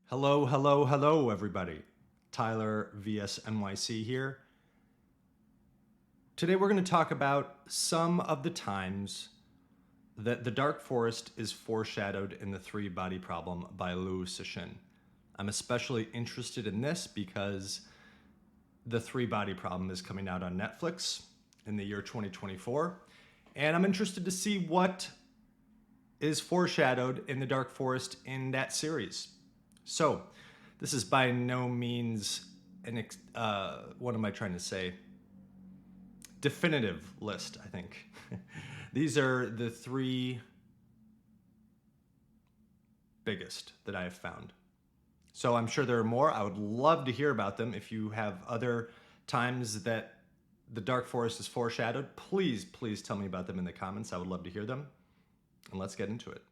Hello, hello, hello, everybody. Tyler VS NYC here. Today we're going to talk about some of the times that the dark forest is foreshadowed in the Three Body Problem by Liu Cixin. I'm especially interested in this because the Three Body Problem is coming out on Netflix in the year 2024, and I'm interested to see what is foreshadowed in the dark forest in that series. So, this is by no means what am I trying to say? Definitive list, I think. These are the three biggest that I have found. So I'm sure there are more. I would love to hear about them. If you have other times that the dark forest is foreshadowed, please tell me about them in the comments. I would love to hear them. And let's get into it.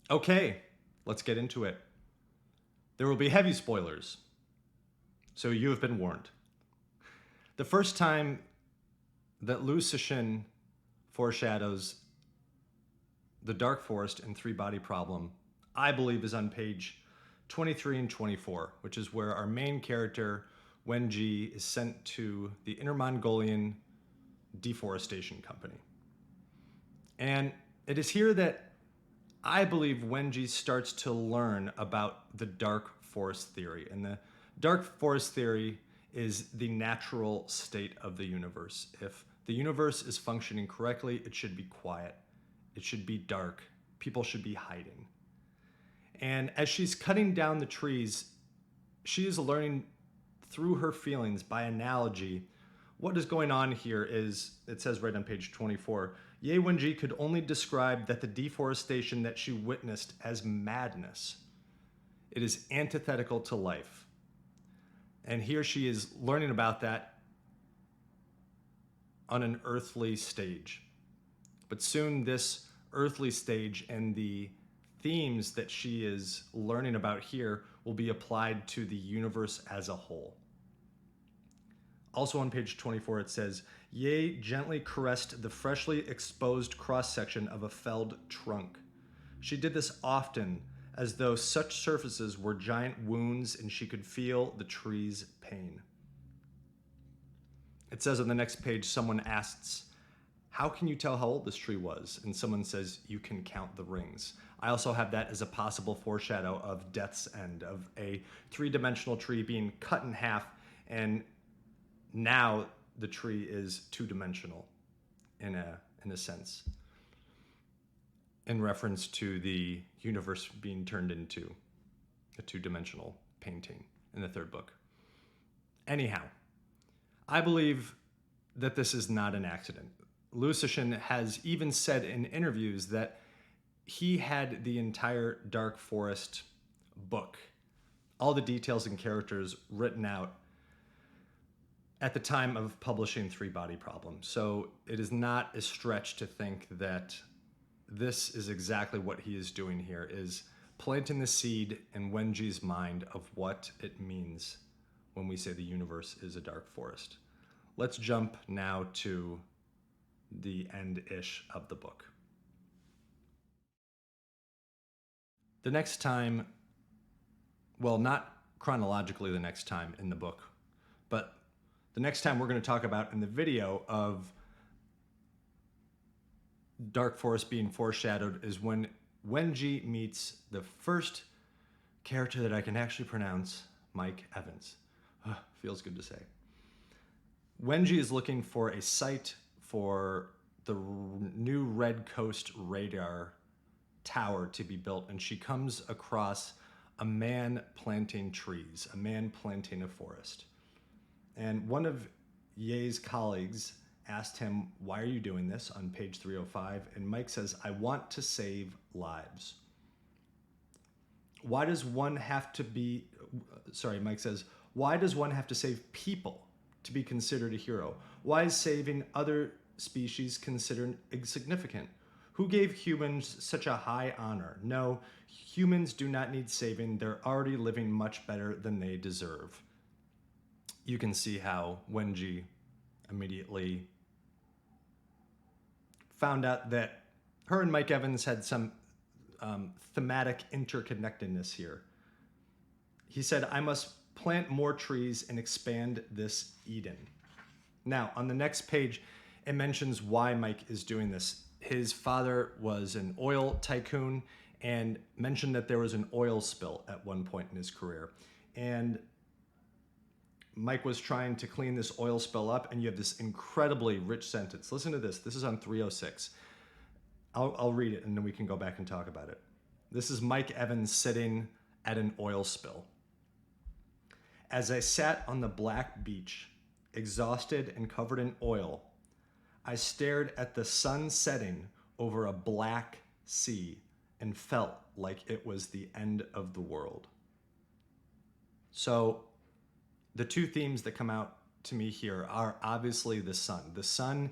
Okay, let's get into it. There will be heavy spoilers, so you have been warned. The first time that Liu Cixin foreshadows the dark forest and Three Body Problem, I believe, is on page 23 and 24, which is where our main character, Wenji, is sent to the Inner Mongolian Deforestation Company. And it is here that I believe Wenji starts to learn about the dark forest theory. And the dark forest theory is the natural state of the universe. If the universe is functioning correctly, it should be quiet. It should be dark. People should be hiding. And as she's cutting down the trees, she is learning through her feelings by analogy. What is going on here is, it says right on page 24, Ye Wenji could only describe that the deforestation that she witnessed as madness. It is antithetical to life. And here she is learning about that on an earthly stage. But soon this earthly stage and the themes that she is learning about here will be applied to the universe as a whole. Also on page 24 it says, Ye gently caressed the freshly exposed cross-section of a felled trunk. She did this often, as though such surfaces were giant wounds and she could feel the tree's pain. It says on the next page, someone asks, how can you tell how old this tree was? And someone says, you can count the rings. I also have that as a possible foreshadow of Death's End, of a three-dimensional tree being cut in half, and now the tree is two-dimensional in a sense, in reference to the universe being turned into a two-dimensional painting in the third book. Anyhow, I believe that this is not an accident. Liu Cixin has even said in interviews that he had the entire Dark Forest book, all the details and characters written out at the time of publishing Three Body Problem. So it is not a stretch to think that this is exactly what he is doing here, is planting the seed in Wenji's mind of what it means when we say the universe is a dark forest. Let's jump now to the end-ish of the book. The next time, well, not chronologically the next time in the book, but the next time we're going to talk about in the video of Dark Forest being foreshadowed is when Wenji meets the first character that I can actually pronounce, Mike Evans. Feels good to say. Wenji is looking for a site for the new Red Coast radar tower to be built, and she comes across a man planting trees, a man planting a forest. And one of Ye's colleagues asked him, why are you doing this, on page 305? And Mike says, I want to save lives. Why does one have to be, Mike says, why does one have to save people to be considered a hero? Why is saving other species considered insignificant? Who gave humans such a high honor? No, humans do not need saving. They're already living much better than they deserve. You can see how Wenji immediately found out that her and Mike Evans had some thematic interconnectedness here. He said, I must plant more trees and expand this Eden. Now, on the next page, it mentions why Mike is doing this. His father was an oil tycoon and mentioned that there was an oil spill at one point in his career. And Mike was trying to clean this oil spill up, and you have this incredibly rich sentence. Listen to this. This is on 306. I'll read it, and then we can go back and talk about it. This is Mike Evans sitting at an oil spill. As I sat on the black beach, exhausted and covered in oil, I stared at the sun setting over a black sea and felt like it was the end of the world. So the two themes that come out to me here are obviously the sun. The sun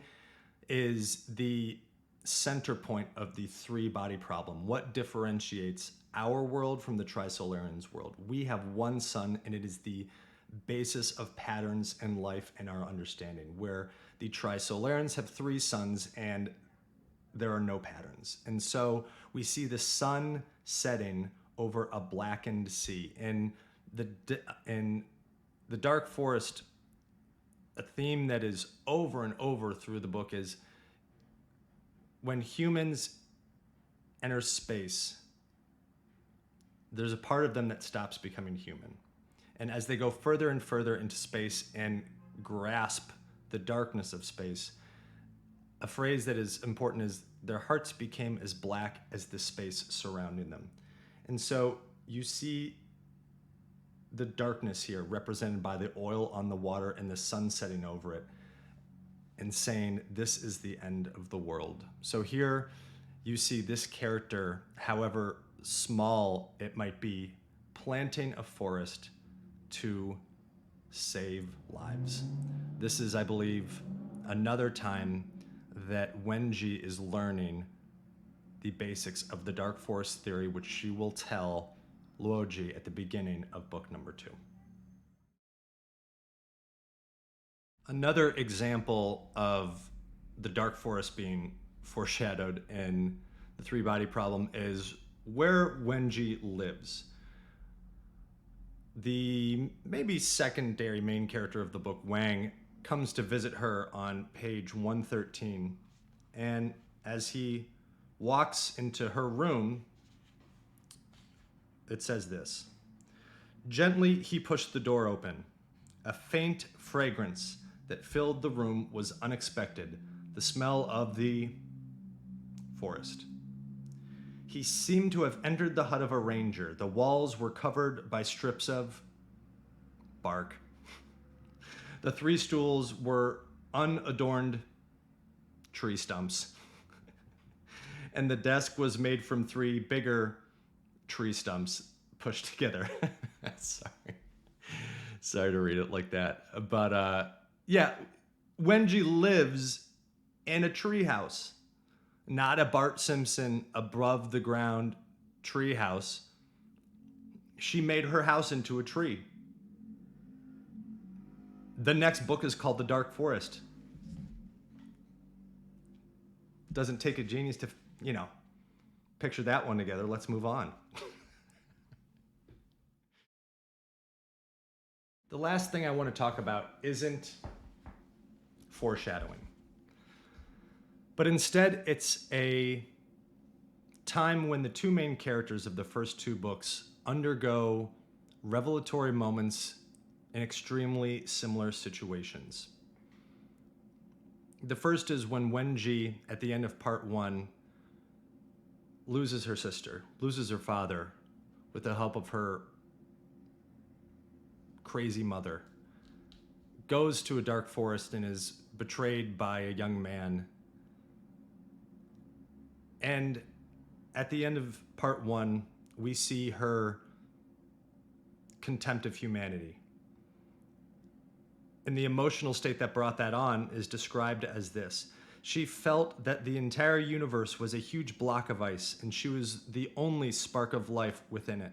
is the center point of the three-body problem. What differentiates our world from the Trisolarians' world? We have one sun, and it is the basis of patterns in life and our understanding, where the Trisolarians have three suns and there are no patterns. And so we see the sun setting over a blackened sea. In the Dark Forest, a theme that is over and over through the book is when humans enter space, there's a part of them that stops becoming human. And as they go further and further into space and grasp the darkness of space, a phrase that is important is their hearts became as black as the space surrounding them. And so you see the darkness here represented by the oil on the water and the sun setting over it and saying, this is the end of the world. So here you see this character, however small it might be, planting a forest to save lives. This is, I believe, another time that Wenji is learning the basics of the Dark Forest theory, which she will tell Luoji at the beginning of book number 2. Another example of the Dark Forest being foreshadowed in the three-body problem is where Wenji lives. The maybe secondary main character of the book, Wang, comes to visit her on page 113. And as he walks into her room, it says this: gently he pushed the door open. A faint fragrance that filled the room was unexpected, the smell of the forest. He seemed to have entered the hut of a ranger. The walls were covered by strips of bark. The 3 stools were unadorned tree stumps. And the desk was made from 3 bigger tree stumps pushed together. Sorry to read it like that. But yeah, Wenji lives in a tree house. Not a Bart Simpson above the ground tree house. She made her house into a tree. The next book is called The Dark Forest. Doesn't take a genius to, picture that one together. Let's move on. The last thing I want to talk about isn't foreshadowing. But instead, it's a time when the 2 main characters of the first 2 books undergo revelatory moments in extremely similar situations. The first is when Wenji, at the end of part 1, loses her sister, loses her father, with the help of her crazy mother, goes to a dark forest and is betrayed by a young man. And at the end of part 1, we see her contempt of humanity. And the emotional state that brought that on is described as this: she felt that the entire universe was a huge block of ice, and she was the only spark of life within it.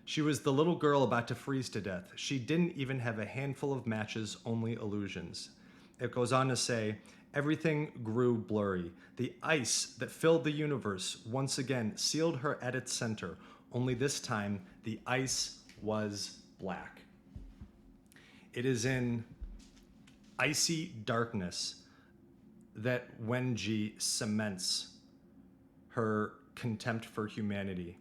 She was the little girl about to freeze to death. She didn't even have a handful of matches, only illusions. it goes on to say, everything grew blurry. The ice that filled the universe once again sealed her at its center, only this time the ice was black. It is in icy darkness that Wenji cements her contempt for humanity,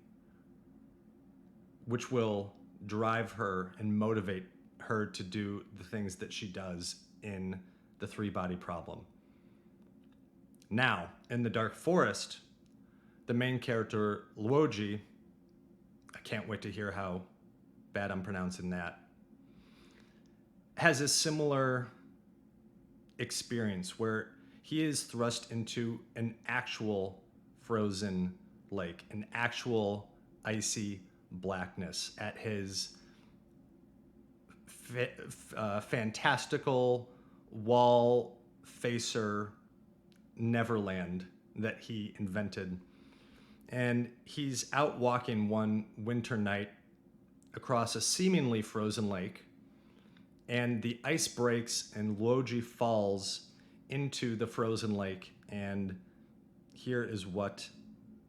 which will drive her and motivate her to do the things that she does in the three-body problem. Now, in the Dark Forest, the main character, Luoji, I can't wait to hear how bad I'm pronouncing that, has a similar experience where he is thrust into an actual frozen lake, an actual icy blackness at his fantastical wall facer Neverland that he invented. And he's out walking one winter night across a seemingly frozen lake, and the ice breaks and Luoji falls into the frozen lake. And here is what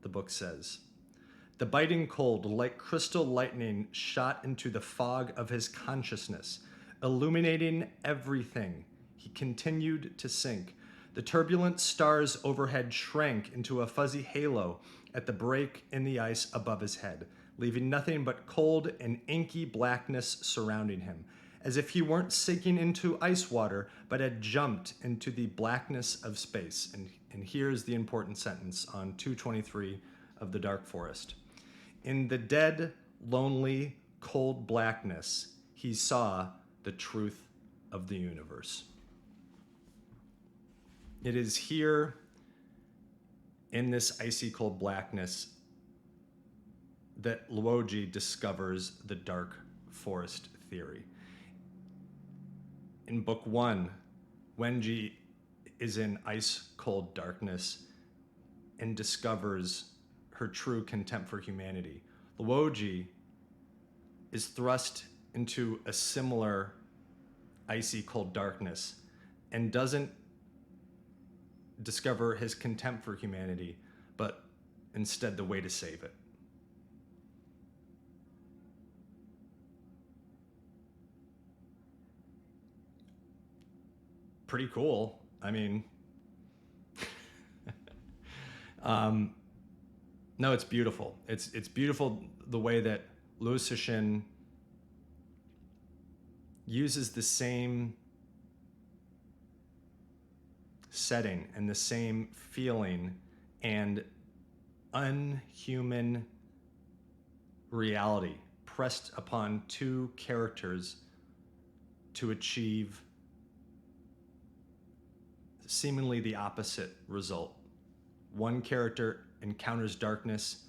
the book says. The biting cold, like crystal lightning, shot into the fog of his consciousness, illuminating everything. He continued to sink. The turbulent stars overhead shrank into a fuzzy halo at the break in the ice above his head, leaving nothing but cold and inky blackness surrounding him, as if he weren't sinking into ice water, but had jumped into the blackness of space. And here's the important sentence on 223 of the Dark Forest. In the dead, lonely, cold blackness, he saw the truth of the universe. It is here in this icy cold blackness that Luoji discovers the Dark Forest theory. In book one, Wenji is in ice cold darkness and discovers her true contempt for humanity. Luoji is thrust into a similar icy cold darkness and doesn't discover his contempt for humanity, but instead the way to save it. Pretty cool. I mean, no, it's beautiful. It's beautiful the way that Liu Cixin uses the same setting and the same feeling and unhuman reality pressed upon two characters to achieve seemingly the opposite result. One character encounters darkness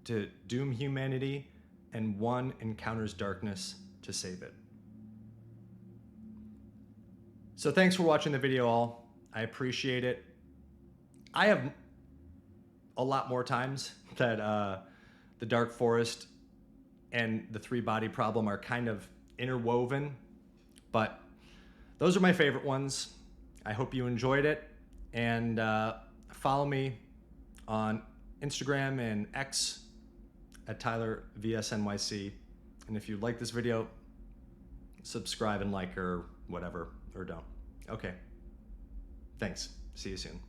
to doom humanity, and one encounters darkness to save it. So thanks for watching the video, all. I appreciate it. I have a lot more times that the Dark Forest and the three-body problem are kind of interwoven, but those are my favorite ones. I hope you enjoyed it, and follow me on Instagram and X at TylerVSNYC. And if you like this video, subscribe and like or whatever, or don't. Okay. Thanks. See you soon.